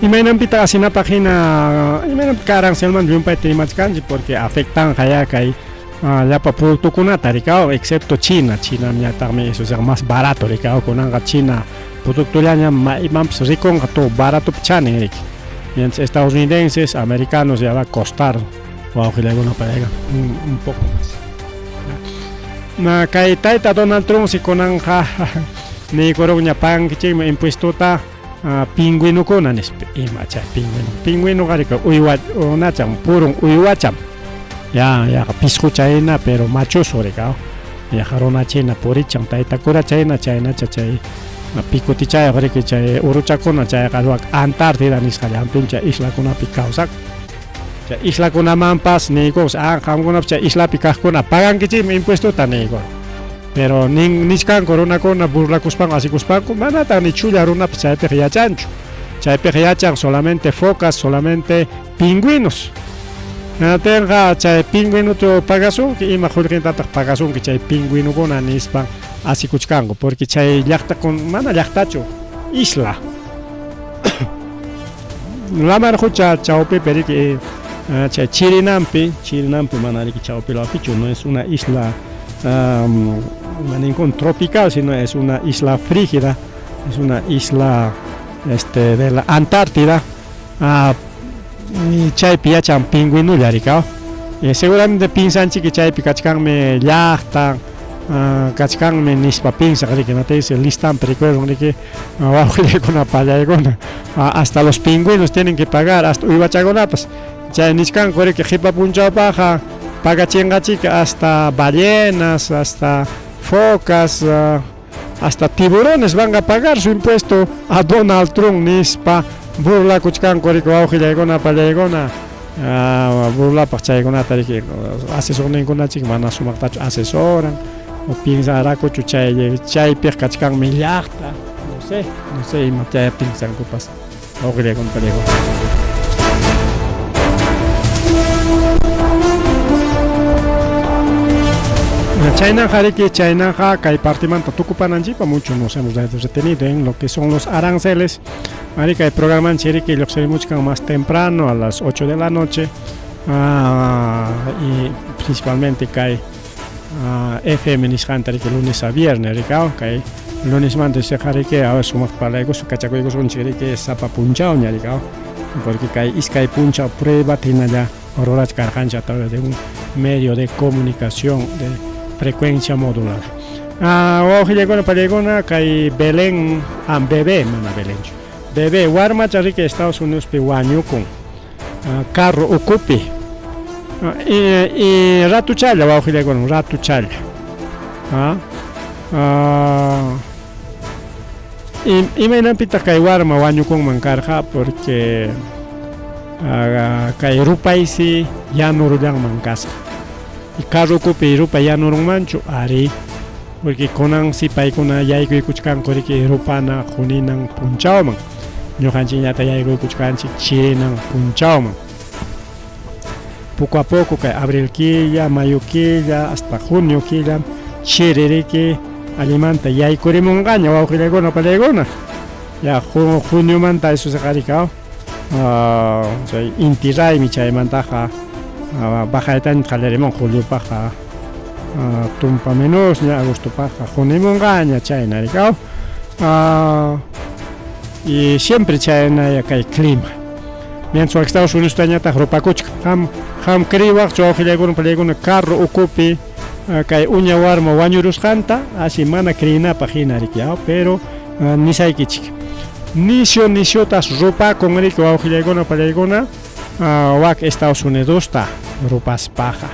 Imaynampita asinapaq hina imaynampi karancelman llumpayta rimachkanchik porque afectan ya kay llapa productukunata rikaw, excepto China ñataqmi eso sea más barato rikaw kunanqa China productullaña imanpis rikunqa todo barato chanin riki. Mientras estadounidenses, americanos ya va a costar wawqillaykuna palayqa un poco más. Kay tayta Donald Trump si kunanqa niykuruqña pagankichikmi impuestota pingüinukuna nispa ima chay pingüinuqa rika uywachan purun uywacham ya pisqu chayna pero machuso rikaw ya runachina purichan taytakura chayna chay pikutichayuq riki chay uruchakuna chayqa Antártida nisqa llampincha islakunapi kawsaq. Chay islakunamanpas niykuq qamkunapas chay islapi kaqkuna pagankichikmi impuestota niykuq. Pero nishkanku runakuna burlakuspanku asikuspanku manata ni chulla runapas chaypiqa yachanchu. Chaypiqa yachan solamente focas, solamente pingüinos. Tenga chay pingüinuto pagasunki ima qullqintataq pagasunki chay pingüinukuna nispan asikuchkanku porque chay mana llaqtachu isla. Lamar hucha chawpipi riki chay Chirinampi mana riki chawpilapichu, no es una isla ningún tropical, sino es una isla frígida, es una isla de la Antártida. Chaypi yachan pingüinulla rikaw. Seguramente pinsanchik chaypi kachkanmi llaqta, kachkanmi nispa pinsaq riki, no te dice listampi recuerdan riki wawqillaykuna pallaykuna hasta los pingüinos tienen que pagar, hasta uywachakunapas chay nishkanku riki qipa punchawpaqa pagachinqachika hasta ballenas, hasta focas, hasta tiburones van a pagar su impuesto a Donald Trump nispa burlakuchkanku riki wawqillaykuna pallaykuna burlapaq chaykunata riki asesorninkunachik mana sumaqtachu asesoran o pinsarakuchu chaypiq kachkanmi llaqta no sé ima chay pinsankupas wawqillaykuna pallaykuna. China Hariki, China Kay Partimanta Tucupananchipa, mucho nos hemos detenido en lo que son los aranceles. Marica, el programa en Chiriquí lo que más temprano, a las 8 de la noche. Y principalmente Kay FM Nishantar, que lunes a viernes, Ricao, Kay lunes mantes se Hariki, a ver, somos para ellos, cachacuicos con Chiriquí, Sapa Punchao, Ricao, porque Kay Iskay Punchao prueba, tiene ya Auroras Cargancha a través de un medio de comunicación de frecuencia modular. Hoy llegó la palegona que Belén, bebé, mana Belén. Bebé, Warma Charrique, Estados Unidos, Pihuaño con carro ocupe. Y Ratu Challa, hoy llegó un Ratu Challa. Y me nampita que Warma, Waño con Mancarja, porque que Rupaisi ya no rudan Mancasa. Y carro copi rupa ya no mancho ari porque conan si pai cona ya y kuchkan kori que rupa na juninan punchao man yo kanchinya ta ya y kuchkan chinan punchao man poco a poco que abril quilla mayo quilla hasta junio quilla chirere que alimenta ya y kori mongaña wa kile gona palegona ya junio manta eso se caricao intirai mi chay mantaja baja tan caleremon julio paja tumpa menos ya agosto paja junio gaña China ricao y siempre China ya cae clima mientras Estados Unidos taña ta ropa coch ham kriwa cho khilegon palegon carro ocupe cae uña warma wañurus canta así mana crina página ricao pero ni sai kichik nisio tas ropa con el que khilegon palegona wak Estados Unidos ta rupas paja.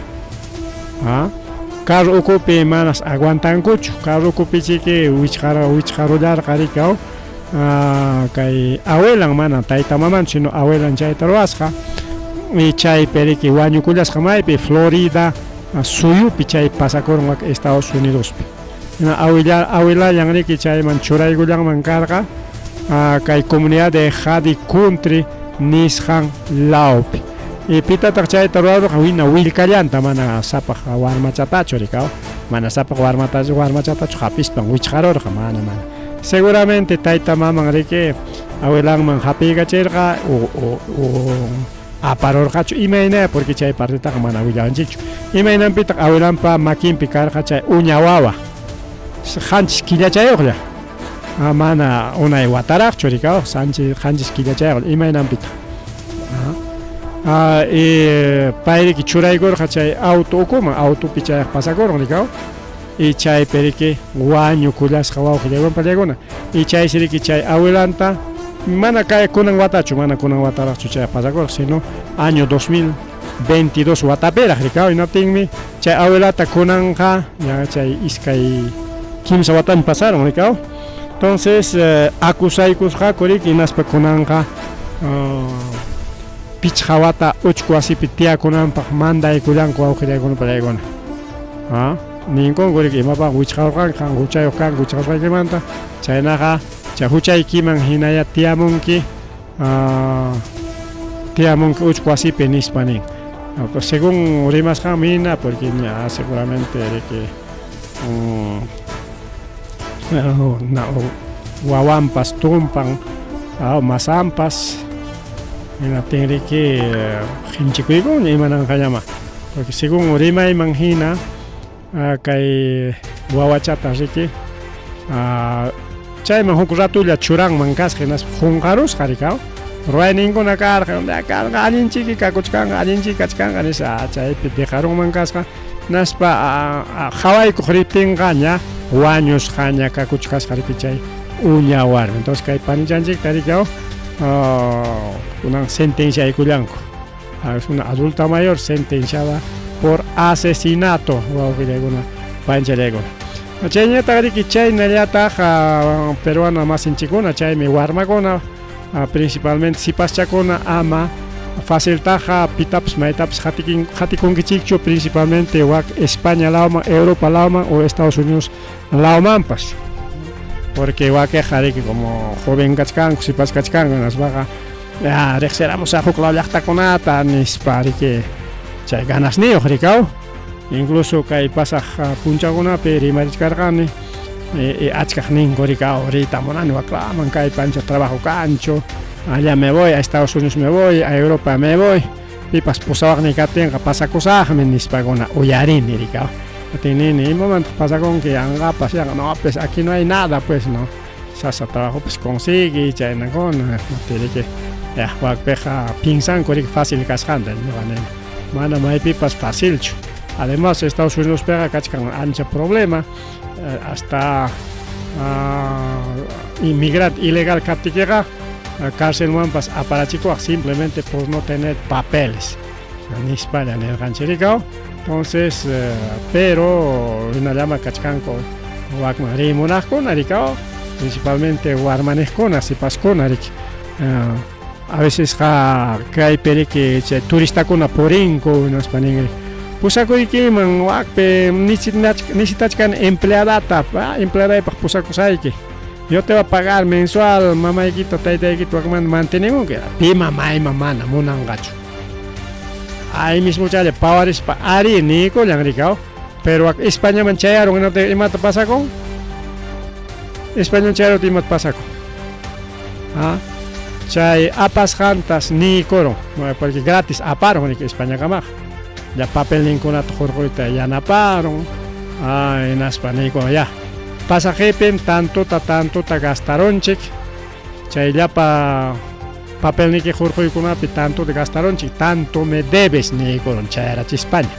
Carro ocupe manas aguantan cucho, carro ocupe chique wicharo dar caricao. Kay abuelan mana taita maman sino abuelan chay tarwasja. Y chay periki wañu kulas jamai pe Florida suyu pichay pasakoron wak Estados Unidos. Abuela yang riki chay man churay gulang man carga. Kay comunidad de Jadi Country Nishan Laupi. Y pita tachay tarwaro kawina wilkallanta mana sapaj warmachatacho ricao mana sapaj warmachatacho hapispan wichjaror mana seguramente taita maman rike abuelan man hapiga cherga o aparor hacho imaina porque chay parte ta mana willanchicho imaina pita abuelan pa makin picar hachay uñawawa hanchis killachayogla mana una wataracho ricao sanchi hanchis killachayogla imaina pita paire que churay gor hachay auto como auto pichay pasagor ricao y chay perike guaño kulas hawa khilegon palegona y chay siri que chay abuelanta mana cae kunan watachu mana kunan watarachu chay pasagor sino año 2022 watapera ricao y no tingmi chay abuelata kunan ya chay iskay kimsa watan pasaron ricao entonces akusay kusha korik inaspa kunan pichawata uchku así pitia kunan pa manda y kulan ko aukhire kon palegona ningkon gorik imapa wichawkan kan huchayo kan huchawkan que manta chaynaga chahuchay kiman hinaya tiamunki uchku así penispanin pues según rimas jamina porque ya seguramente de que wawampas tumpan masampas en la tierra que hinchikuigo ni manan kayama porque según urima y manjina kay wawachata riki chay man hukuratu la churang mangas genas hungarus harikao ruainingo na carga alin chiki kakuchkan alin chiki kachkan ganesa chay dejaron mangas naspa hawai kuhripin gaña waños gaña kakuchkas haripichay uñawar entonces kay panichanchik tarikao una sentencia de Cuyanco. Es una adulta mayor sentenciada por asesinato. Chayna tagriki chayna ya taja peruana más en chicuna chay mi warmagona principalmente si paschacona ama fácil taja pitaps maitaps hatikun kichikcho principalmente wak España lauma Europa lauma o Estados Unidos laumampas. Porque va a quejar que como joven cachcan, si pas cachcan, nos va a rexeramos a jugar la yachta con ata, ni spari que chay ganas ni ojricao, incluso kay pasaq punchakunapi rimarichkarqani achkaq ninkurik ahorita munani waklaman kay pancha trabajo kanchu allá me voy a Estados Unidos me voy a Europa me voy pipas pusawaqni katinqa pasakusaqmi nispakuna uyarini rikaw atinini momento pasakun que anqapas yanqa no pues aquí no hay nada pues no sasa trabajo pues consigue chaynakuna matiriki wakpeqa pinsankurik fácil kasqanta ñuqanini mana maypipas facilchu además Estados Unidos pega kachkan ancha problema hasta inmigrante ilegal kaptikiqa cárcelmanpas aparachikuaq simplemente por no tener papeles nispaña nirqanchirikaw entonces pero llama kachkanku wakman rimunaqkuna rikaw principalmente warmanejkuna sipaskuna rik a veces kaypiri que turistakuna purinku naspaninri pusakuykiman wakpe nisitachkan empleadata empleadaypaq pusakusayki yo te voy a pagar mensual mamaykita taytaykita wakman mantenimungki pima mayma mana munanqachu ahí mismo chaya pawarispa ari nikullan rikaw pero Españaman chayaron imata pasakun España chayaron imata pasakun chay apasqantas nikuron porque gratis aparon España kamaq ya papel ninkunata hurquyta yanaparon hinaspa nikun ya pasajepen tantota gastaronchik chayllapa papelniki hurquykunapi tanto de gastaronchik tanto me debes nikuron chayarachi España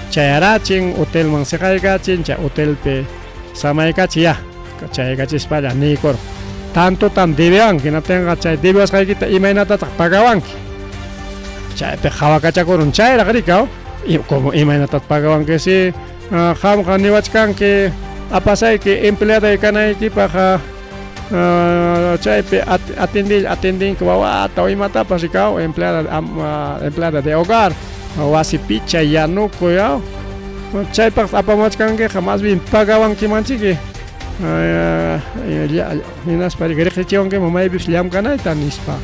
chayarachin hotelman siqaykachin chay hotelpi samaykachi ya chaykachi España nikuron tanto tan debewanki natenqa chay debewasqaykita imaynatataq pagawanki chaypi hawakachakurun chayraq rikaw y como imaynatataq pagawanki si qamqa niwachkanki apasayki empleada kanaykipaqa chaypi atendinki wawata o imatapas rikaw empleada de hogar wasipi chay yanuku ya chaypaq apamachkankiqa más bien pagawankimanchiki hinaspa riqsichiwanki maypis llamkanayta nispa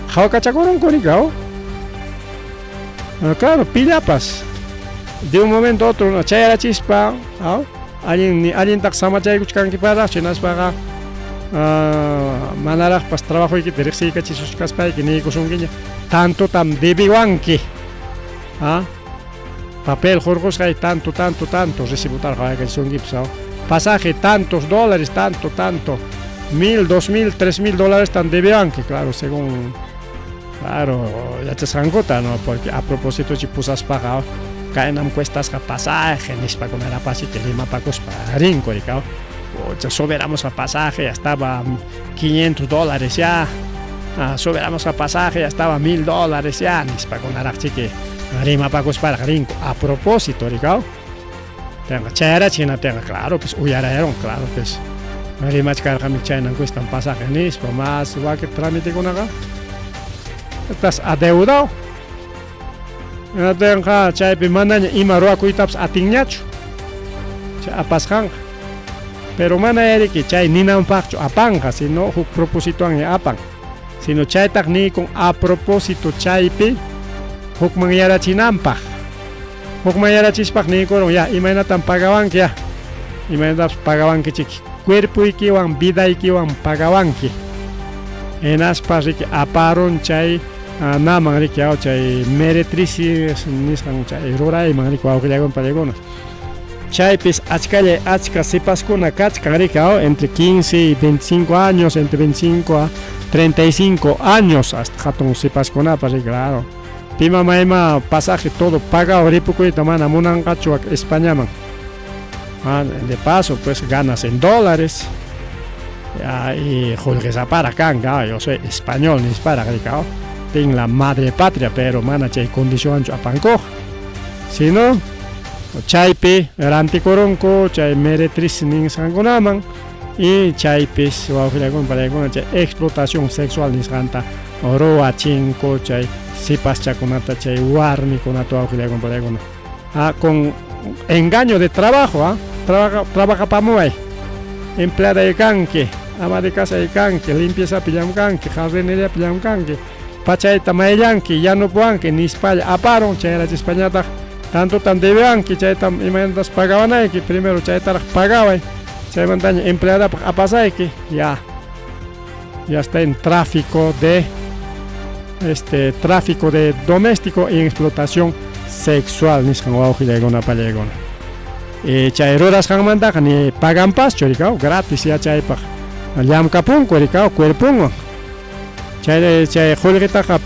hawakachakurunku rikaw claro pillapas de un momento a otro chayrachispa allintaq samachaykuchkankiparaq hinaspaqa manaraqpas trabajoykita riqsiykachisushkaspayki nikusunkiña tanto tan debiwanki papel hurqusqay tanto recibutarqa haykachishunkipas pasaje tantos dólares tanto $1,000, $2,000, $3,000 tan debiwanki claro según claro yachasqankuta no porque a propósito chipusaspaqa kaynam cuestasqa pasaje nispakunarapasiki limapakuspa rinku rikaw soberamos a pasaje ya estaba $500 ya soberamos a pasaje ya estaba $1,000 ya nispakunaraqchiki rimapakusparaq rinku a propósito rikaw tenga chayrachina tenga claro pues uyarayaron claro pues rimachkarqami chaynan cuestan pasaje nispa más waki tramitekunaqa estás adeudado tenga chaypi manaña ima ruwakuytapas atinñachu chay apasqanqa pero mana yariki chay ninanpaqchu apanqa sino huk propósitowanmi apan sino chaytaq nikun a propósito chaypi hukman yarachinanpaq hukman yarachishpaq nikurun ya imaynatan pagawanki ya imaynatapas pagawankichiki cuerpuykiwan vidaykiwan pagawanki hinaspa riki aparun chay naman riki chay meretrices nisqan chay rurayman riki wawqillakunpallaykunas chaypis achka sipaskuna kachkan riki entre 15 y 25 años entre 25 a 35 años hasta hatun sipaskunapas riki claro pima mayma pasaje todo pagado ripukuyta mana munanqachu Españaman de paso pues ganas en dólares y hurqisapara kanqa yo soy español nispara riki tengo la madre patria pero mana chay condicionanchu apankuq sino chaypi rantikurunku chay meretriz nisqankunaman y chaypis wawqillakunpalaykuna chay explotación sexual nisqanta ruwachinku chay sipaschakunata chay warmikunata wawqillakunpalaykuna con engaño de trabajo trabajapamuway empleada kanki ama de casa kanki limpieza pillamkanki jardinería pillamkanki pachayta mayllanki yanupuwanki nispalla aparon chayrach Españataq tanto tan debeanki chaytam imantas pagawanayki primero chaytaraq pagaway chaymantaña empleada apasayki ya está en tráfico de doméstico y explotación sexual nisqan wawqillaykuna pallaykuna chay rurasqanmantaqa ni paganpaschu rikaw gratis ya chaypaq llamkapunku rikaw cuerpunwan chay qullqitaqa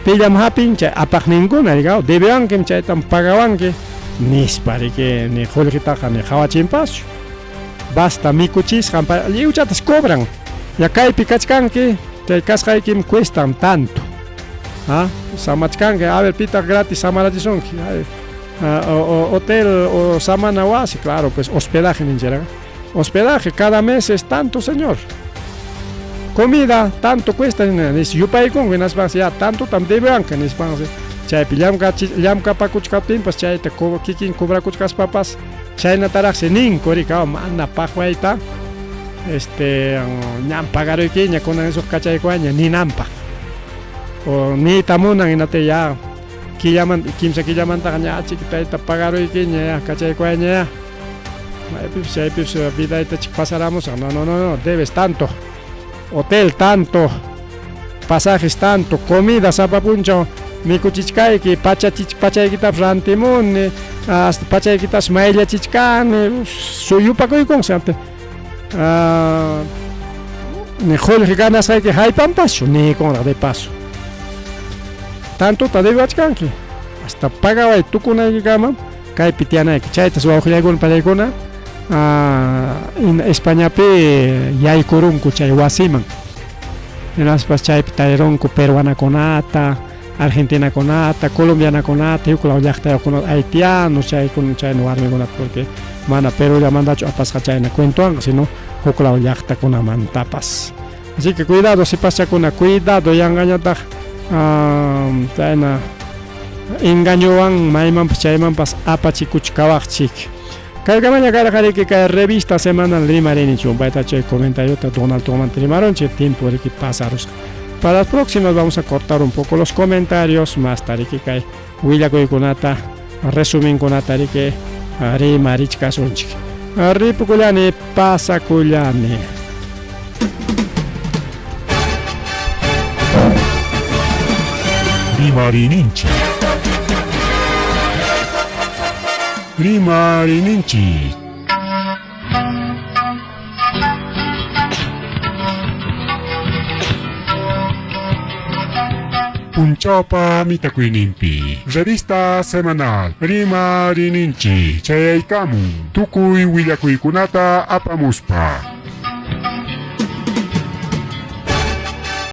pillam hapin chay apaqninkuna rikaw debewankim chaytam pagawanki nispa riki ni qullqitaqa ni qhawachinpaschu basta mikuchisqan lliwchatas cobran ya kaypi kachkanki chay kasqaykim cuestan tanto samachkanki a ver pitaq gratis samarachishunki hotel o samana wasi claro pues hospedaje nincharaqa hospedaje cada mes es tanto señor comida tanto cuesta nis yupaykunki nispansi ya tanto tam debewanki nispansi chaypi llamkapakuchkaptinpas chayta kikin cobrakuchkaspapas chaynataraqsi ninku rikaw mana paqwayta ñam pagaruykiña kunan esuq kachaykuwaña ninanpaq o niyta munan hinata ya kimsa killamantaqa ña chiquitayta pagaruykiña ya kachaykuwaña ya chaypips vidaytachik pasaramusaq no debes tanto hotel tanto pasajes tanto comida sapapunchaw mikuchichkayki pachaykitapas rantimuni hasta pachaykitas mayllachichkani suyupakuykunsi ni qullqi ganasqayki haypanpaschu nikunraq de paso tantuta debewachkanki hasta pagaway tukunaykikaman kaypi tiyanayki chaytas wawqillaykuna pallaykuna Españapi yaykurunku chay wasiman hinaspas chaypi tarirunku peruanakunata argentinakunata colombianakunata yuklaw llaqtayuqkunata haitianos chayna warmikunata porque mana Perullamantachu apasqa chayna cuentuwanqa sino huklaw llaqtakunamantapas así que cuidado si paschakuna cuidado yanqañataq chayna engañowan maymanpas chaymanpas apachikuchkawaqchik kaykamaña karqariki kay revista semanal rimarinichu payta chay comentariota Donald Trump rimarunchik tiempo riki pasarusqa. Para las próximas vamos a cortar un poco los comentarios más tariki kay willakuykunata resuminkunata riki rimarichkasunchik ripukullani pasakullani. Rimarininchi. Rimarininchi. Punchawpa mitakuynimpi revista semanal Rimarininchi chayaykamun tukuy willakuykunata apamuspa.